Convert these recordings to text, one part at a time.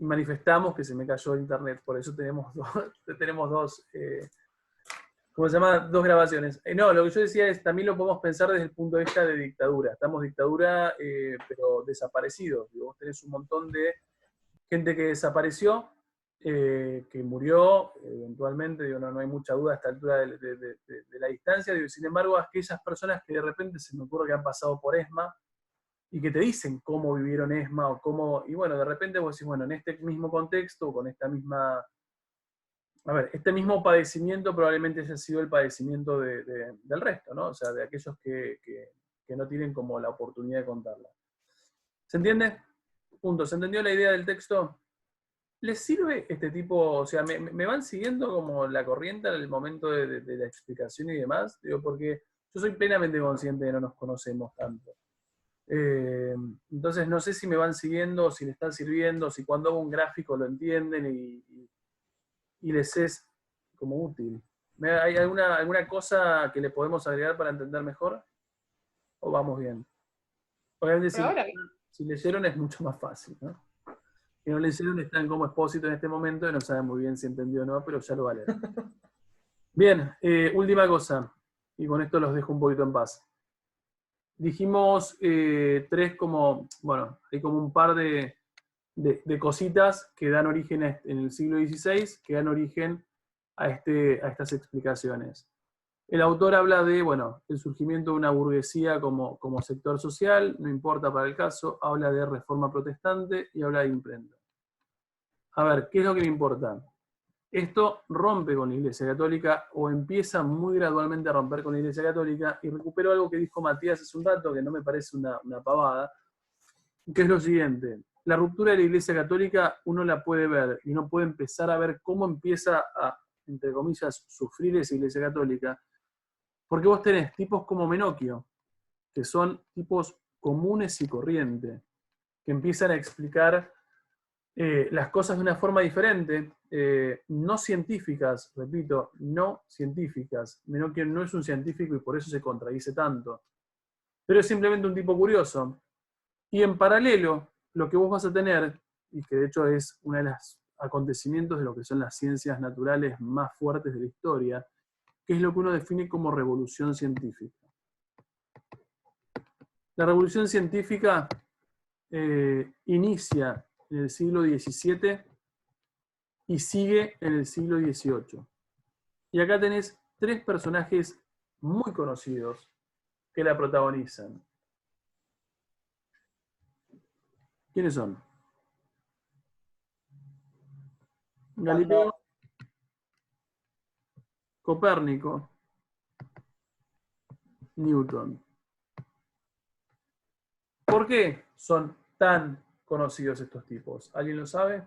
manifestamos que se me cayó el internet, por eso tenemos dos ¿cómo se llama? Dos grabaciones. No, lo que yo decía es, también lo podemos pensar desde el punto de vista de dictadura. Estamos dictadura, pero desaparecidos. Digo, vos tenés un montón de gente que desapareció, que murió, eventualmente, digo, no hay mucha duda a esta altura de la distancia. Digo, sin embargo, aquellas personas que de repente se me ocurre que han pasado por ESMA, y que te dicen cómo vivieron ESMA, o cómo, y bueno, de repente vos decís, bueno, en este mismo contexto, con esta misma... A ver, este mismo padecimiento probablemente haya sido el padecimiento del resto, ¿no? O sea, de aquellos que no tienen como la oportunidad de contarla. ¿Se entiende? Punto. ¿Se entendió la idea del texto? ¿Les sirve este tipo, o sea, me van siguiendo como la corriente en el momento de la explicación y demás? Digo, porque yo soy plenamente consciente de que no nos conocemos tanto. Entonces no sé si me van siguiendo, si les están sirviendo, si cuando hago un gráfico lo entienden y les es como útil. ¿Hay alguna cosa que le podemos agregar para entender mejor? ¿O vamos bien? Obviamente Pero ahora, si leyeron es mucho más fácil, ¿no? Si no leyeron están como expósito en este momento y no saben muy bien si entendió o no, pero ya lo va a leer. Bien, última cosa, y con esto los dejo un poquito en paz. Dijimos tres como, bueno, hay como un par de cositas que dan origen en el siglo XVI, que dan origen a estas explicaciones. El autor habla de, bueno, el surgimiento de una burguesía como sector social, no importa para el caso, habla de reforma protestante y habla de imprenta. A ver, ¿qué es lo que me importa? Esto rompe con la Iglesia Católica, o empieza muy gradualmente a romper con la Iglesia Católica, y recupero algo que dijo Matías hace un rato, que no me parece una pavada, que es lo siguiente. La ruptura de la Iglesia Católica uno la puede ver, y uno puede empezar a ver cómo empieza a, entre comillas, sufrir esa Iglesia Católica, porque vos tenés tipos como Menocchio, que son tipos comunes y corrientes, que empiezan a explicar las cosas de una forma diferente, no científicas, repito, no científicas. Menocchio no es un científico y por eso se contradice tanto. Pero es simplemente un tipo curioso. Y en paralelo, lo que vos vas a tener, y que de hecho es uno de los acontecimientos de lo que son las ciencias naturales más fuertes de la historia, que es lo que uno define como revolución científica. La revolución científica inicia en el siglo XVII y sigue en el siglo XVIII. Y acá tenés tres personajes muy conocidos que la protagonizan. ¿Quiénes son? Galileo, Copérnico, Newton. ¿Por qué son tan conocidos estos tipos? ¿Alguien lo sabe?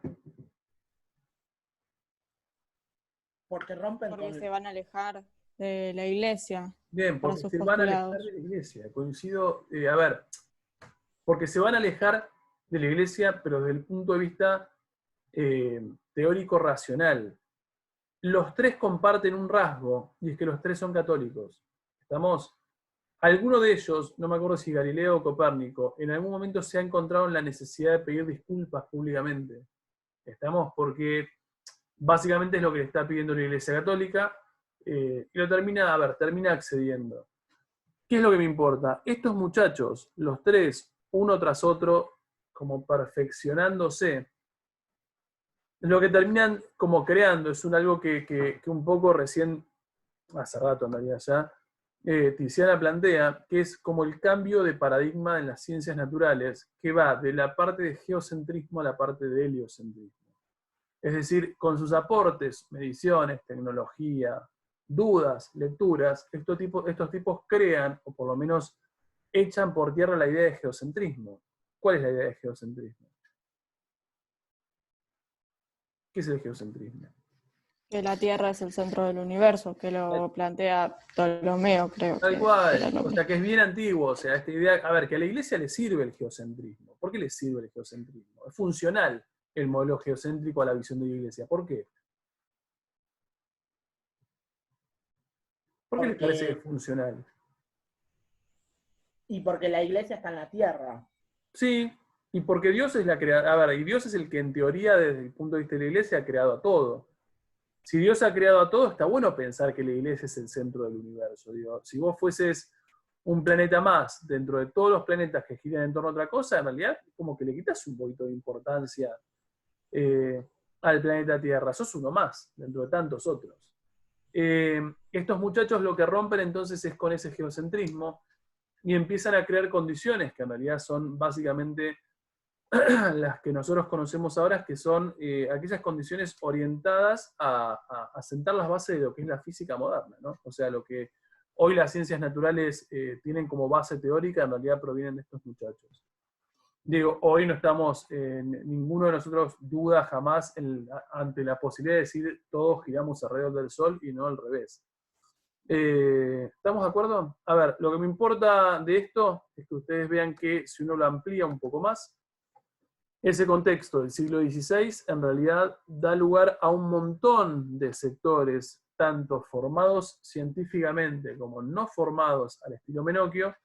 Porque rompen porque con se van a alejar de la iglesia Bien, para porque sus se van a alejar postulados. de la iglesia. Coincido, a ver, porque se van a alejar de la iglesia, pero desde el punto de vista teórico-racional. Los tres comparten un rasgo, y es que los tres son católicos. ¿Estamos? Alguno de ellos, no me acuerdo si Galileo o Copérnico, en algún momento se ha encontrado en la necesidad de pedir disculpas públicamente. ¿Estamos? Porque básicamente es lo que le está pidiendo la Iglesia Católica, y lo termina accediendo. ¿Qué es lo que me importa? Estos muchachos, los tres, uno tras otro, como perfeccionándose, lo que terminan como creando es algo que un poco recién, hace rato en realidad ya, Tiziana plantea, que es como el cambio de paradigma en las ciencias naturales, que va de la parte de geocentrismo a la parte de heliocentrismo. Es decir, con sus aportes, mediciones, tecnología, dudas, lecturas, estos tipos crean, o por lo menos echan por tierra la idea de geocentrismo. ¿Cuál es la idea de geocentrismo? ¿Qué es el geocentrismo? Que la Tierra es el centro del universo, que lo plantea Ptolomeo, creo Tal que era cual, lo o mismo. sea que es bien antiguo, o sea, esta idea, a ver, que a la iglesia le sirve el geocentrismo. ¿Por qué le sirve el geocentrismo? Es funcional el modelo geocéntrico a la visión de la iglesia. ¿Por qué? ¿Por qué les parece que es porque, funcional? y porque la iglesia está en la tierra. Sí, Y porque Dios es la creadora, a ver, y Dios es el que en teoría, desde el punto de vista de la iglesia, ha creado a todo. Si Dios ha creado a todo, está bueno pensar que la iglesia es el centro del universo. Digo, si vos fueses un planeta más dentro de todos los planetas que giran en torno a otra cosa, en realidad como que le quitas un poquito de importancia al planeta Tierra. Sos uno más dentro de tantos otros. Estos muchachos lo que rompen entonces es con ese geocentrismo y empiezan a crear condiciones que en realidad son básicamente las que nosotros conocemos ahora, que son aquellas condiciones orientadas a sentar las bases de lo que es la física moderna, ¿no? O sea, lo que hoy las ciencias naturales tienen como base teórica, en realidad provienen de estos muchachos. Digo, hoy no estamos, ninguno de nosotros duda jamás ante la posibilidad de decir todos giramos alrededor del Sol y no al revés. ¿Estamos de acuerdo? A ver, lo que me importa de esto es que ustedes vean que si uno lo amplía un poco más, ese contexto del siglo XVI en realidad da lugar a un montón de sectores, tanto formados científicamente como no formados al estilo Menocchio,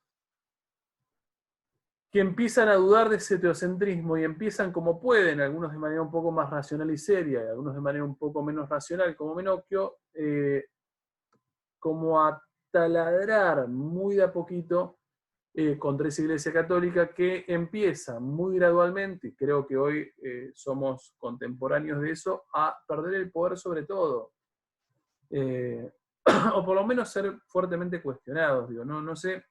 que empiezan a dudar de ese teocentrismo y empiezan como pueden, algunos de manera un poco más racional y seria, y algunos de manera un poco menos racional, como Menocchio, como a taladrar muy de a poquito contra esa Iglesia Católica que empieza muy gradualmente, y creo que hoy somos contemporáneos de eso, a perder el poder sobre todo. O por lo menos ser fuertemente cuestionados. Digo, no sé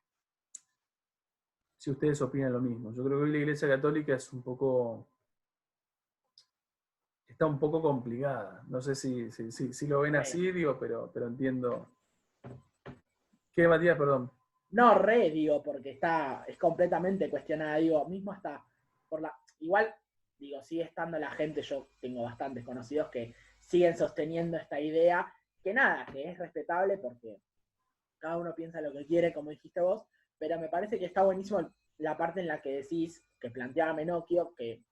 si ustedes opinan lo mismo. Yo creo que hoy la Iglesia Católica es está un poco complicada. No sé si lo ven así, digo, pero entiendo. ¿Qué, Matías? Perdón. No, digo, porque es completamente cuestionada, digo, mismo hasta igual, digo, sigue estando la gente, yo tengo bastantes conocidos que siguen sosteniendo esta idea, que nada, que es respetable porque cada uno piensa lo que quiere, como dijiste vos, pero me parece que está buenísimo la parte en la que decís, que planteaba Menocchio, que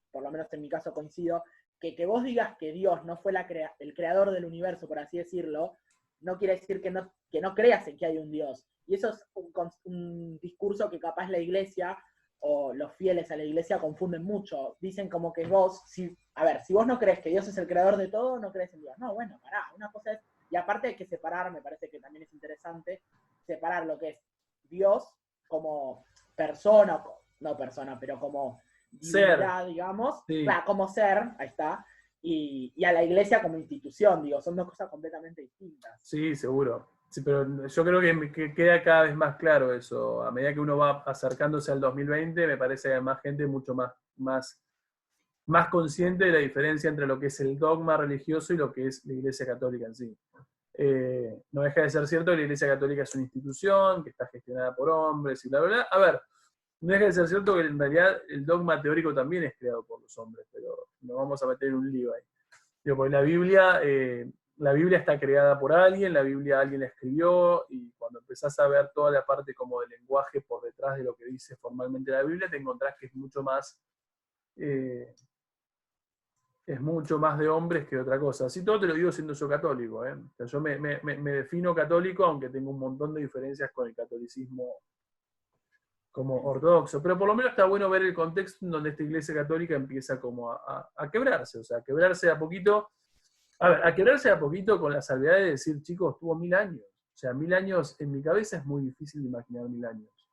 por lo menos en mi caso coincido, que vos digas que Dios no fue el creador del universo, por así decirlo, no quiere decir que no creas en que hay un Dios. Y eso es un discurso que capaz la iglesia o los fieles a la iglesia confunden mucho. Dicen como que vos, si vos no crees que Dios es el creador de todo, no crees en Dios. No, bueno, pará, una cosa es, y aparte hay que separar, me parece que también es interesante, separar lo que es Dios como persona, no persona, pero como divinidad, digamos, sí. Claro, como ser, ahí está, y a la iglesia como institución, digo, son dos cosas completamente distintas. Sí, seguro. Sí, pero yo creo que queda cada vez más claro eso. A medida que uno va acercándose al 2020, me parece que hay más gente mucho más consciente de la diferencia entre lo que es el dogma religioso y lo que es la Iglesia Católica en sí. No deja de ser cierto que la Iglesia Católica es una institución que está gestionada por hombres y bla, bla, bla. A ver, no deja de ser cierto que en realidad el dogma teórico también es creado por los hombres, pero nos vamos a meter en un lío ahí. Digo, porque la Biblia está creada por alguien, la Biblia alguien la escribió, y cuando empezás a ver toda la parte como del lenguaje por detrás de lo que dice formalmente la Biblia, te encontrás que es mucho más de hombres que de otra cosa. Así todo te lo digo siendo yo católico. O sea, yo me defino católico, aunque tengo un montón de diferencias con el catolicismo como ortodoxo, pero por lo menos está bueno ver el contexto en donde esta Iglesia Católica empieza como a quebrarse, o sea, a quebrarse a poquito. A ver, a quebrarse a poquito con la salvedad de decir, chicos, tuvo 1000 años. O sea, 1000 años en mi cabeza es muy difícil de imaginar 1000 años.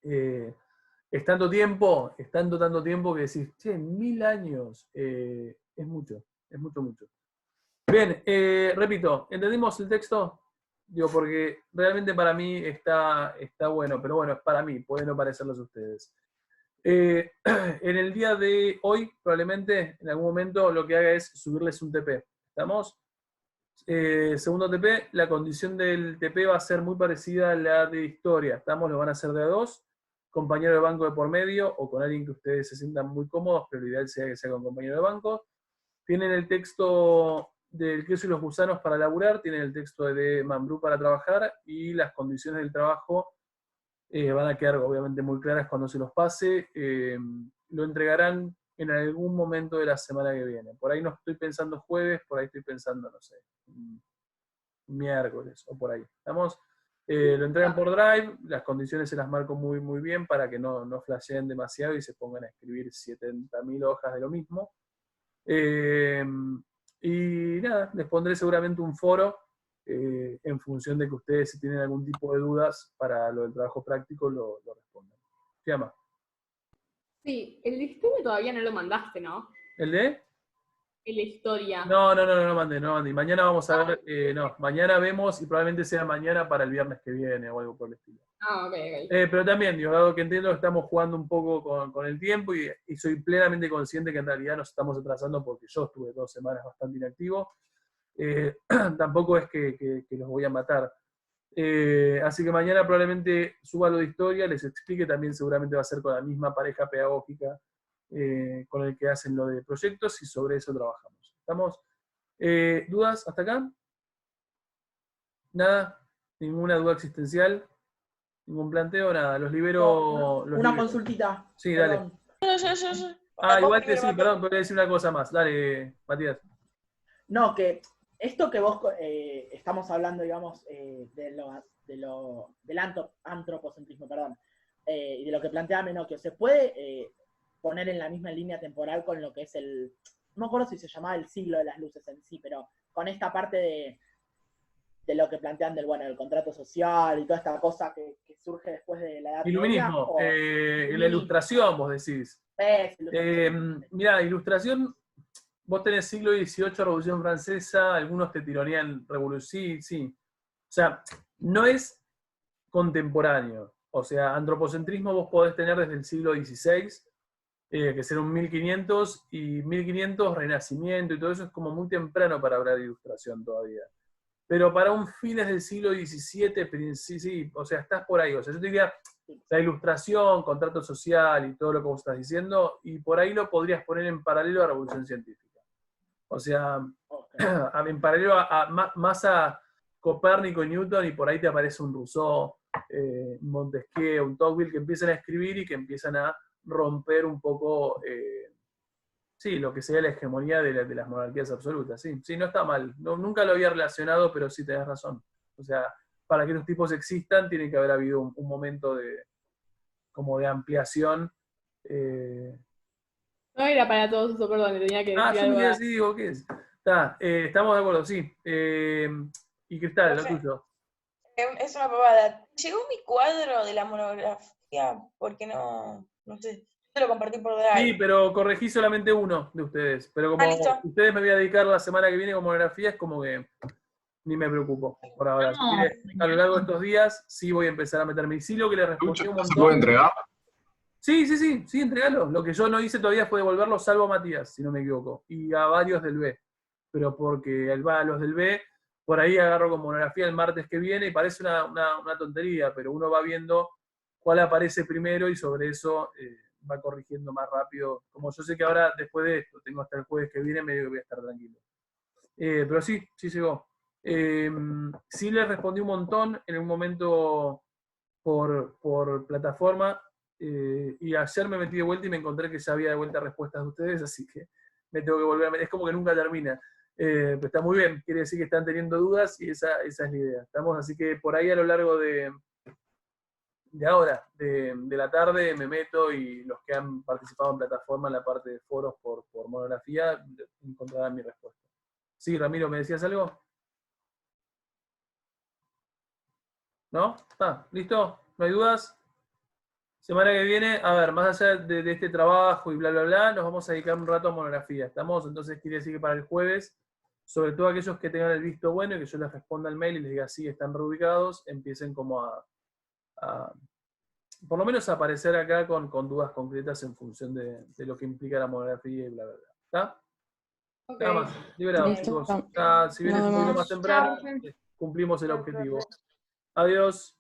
Es tanto tiempo que decís, che, 1000 años es mucho, mucho. Bien, repito, ¿entendimos el texto? Digo, porque realmente para mí está bueno, pero bueno, es para mí, puede no parecerlos a ustedes. En el día de hoy, probablemente, en algún momento, lo que haga es subirles un TP. ¿Estamos? Segundo TP, la condición del TP va a ser muy parecida a la de historia. ¿Estamos? Lo van a hacer de a dos, compañero de banco de por medio, o con alguien que ustedes se sientan muy cómodos, pero lo ideal sea que sea con compañero de banco. Tienen el texto del queso y los gusanos para laburar, tienen el texto de Mambrú para trabajar, y las condiciones del trabajo van a quedar obviamente muy claras cuando se los pase. Lo entregarán en algún momento de la semana que viene. Por ahí no estoy pensando jueves, por ahí estoy pensando, no sé, miércoles o por ahí. ¿Estamos? Lo entregan por Drive, las condiciones se las marco muy, muy bien para que no flasheen demasiado y se pongan a escribir 70.000 hojas de lo mismo. Y nada, les pondré seguramente un foro en función de que ustedes, si tienen algún tipo de dudas para lo del trabajo práctico, lo respondan. ¿Qué llama? Sí, el de historia todavía no lo mandaste, ¿no? ¿El de? El de historia. No mandé. Mañana vamos a ver, no, mañana vemos y probablemente sea mañana para el viernes que viene o algo por el estilo. Ah, ok. Pero también, digo, dado que entiendo que estamos jugando un poco con el tiempo y soy plenamente consciente que en realidad nos estamos atrasando porque yo estuve 2 semanas bastante inactivo, tampoco es que los voy a matar. Así que mañana probablemente suba lo de historia, les explique, también seguramente va a ser con la misma pareja pedagógica con el que hacen lo de proyectos y sobre eso trabajamos. ¿Estamos? ¿Dudas hasta acá? ¿Nada? ¿Ninguna duda existencial? ¿Ningún planteo? Nada. Los libero. Una consultita. Sí, dale. Perdón. Igual que sí, perdón, pero voy a decir una cosa más. Dale, Matías. No, que esto que vos estamos hablando, digamos, del antropocentrismo, perdón, y de lo que plantea Menocchio, ¿se puede poner en la misma línea temporal con lo que es no me acuerdo si se llamaba el siglo de las luces en sí, pero con esta parte de lo que plantean del contrato social y toda esta cosa que surge después de la Edad Media? Iluminismo. La ilustración, vos decís. Mirá, ilustración, vos tenés siglo XVIII, Revolución Francesa, algunos te tironean revolución, sí. O sea, no es contemporáneo. O sea, antropocentrismo vos podés tener desde el siglo XVI, que será un 1500, y 1500, Renacimiento y todo eso es como muy temprano para hablar de ilustración todavía. Pero para un fines del siglo XVII, sí, o sea, estás por ahí. O sea, yo te diría, la ilustración, contrato social y todo lo que vos estás diciendo, y por ahí lo podrías poner en paralelo a la Revolución Científica. O sea, en paralelo más a Copérnico y Newton, y por ahí te aparece un Rousseau, un Montesquieu, un Tocqueville, que empiezan a escribir y que empiezan a romper un poco, sí, lo que sería la hegemonía de las monarquías absolutas. Sí, no está mal. Nunca lo había relacionado, pero sí tenés razón. O sea, para que estos tipos existan, tiene que haber habido un momento como de ampliación. No era para todos eso, perdón, tenía que decir Yo algo. me quedé así, digo, ¿qué es? Estamos de acuerdo, sí. Y Cristal, lo tuyo. Es una pavada. Llegó mi cuadro de la monografía, porque no sé. Yo lo compartí por Drive. Sí, pero corregí solamente uno de ustedes. Pero como listo. ustedes me voy a dedicar la semana que viene con monografía, es como que ni me preocupo por ahora. Así que a lo largo de estos días sí voy a empezar a meterme. Y sí, lo que le respondí un montón. ¿Se puede entregar? Sí, entregalo. Lo que yo no hice todavía fue devolverlo, salvo a Matías, si no me equivoco. Y a varios del B. Pero porque a los del B, por ahí agarro con monografía el martes que viene y parece una tontería, pero uno va viendo cuál aparece primero y sobre eso va corrigiendo más rápido. Como yo sé que ahora, después de esto, tengo hasta el jueves que viene, medio que voy a estar tranquilo. Pero sí llegó. Sí le respondí un montón en un momento por plataforma, y ayer me metí de vuelta y me encontré que ya había de vuelta respuestas de ustedes, así que me tengo que volver a meter. Es como que nunca termina. Pero está muy bien, quiere decir que están teniendo dudas y esa es la idea. Estamos así que por ahí a lo largo de ahora, de la tarde, me meto y los que han participado en plataforma en la parte de foros por monografía encontrarán mi respuesta. Sí, Ramiro, ¿me decías algo? ¿No? ¿Listo? ¿No hay dudas? Semana que viene, a ver, más allá de este trabajo y bla, bla, bla, nos vamos a dedicar un rato a monografía. ¿Estamos? Entonces quiere decir que para el jueves, sobre todo aquellos que tengan el visto bueno y que yo les responda el mail y les diga sí, están reubicados, empiecen como a por lo menos a aparecer acá con dudas concretas en función de lo que implica la monografía y bla, bla, bla. ¿Está? Ok. Nada más. Liberados, chicos. Si vienes un poquito más temprano, cumplimos el objetivo. Adiós.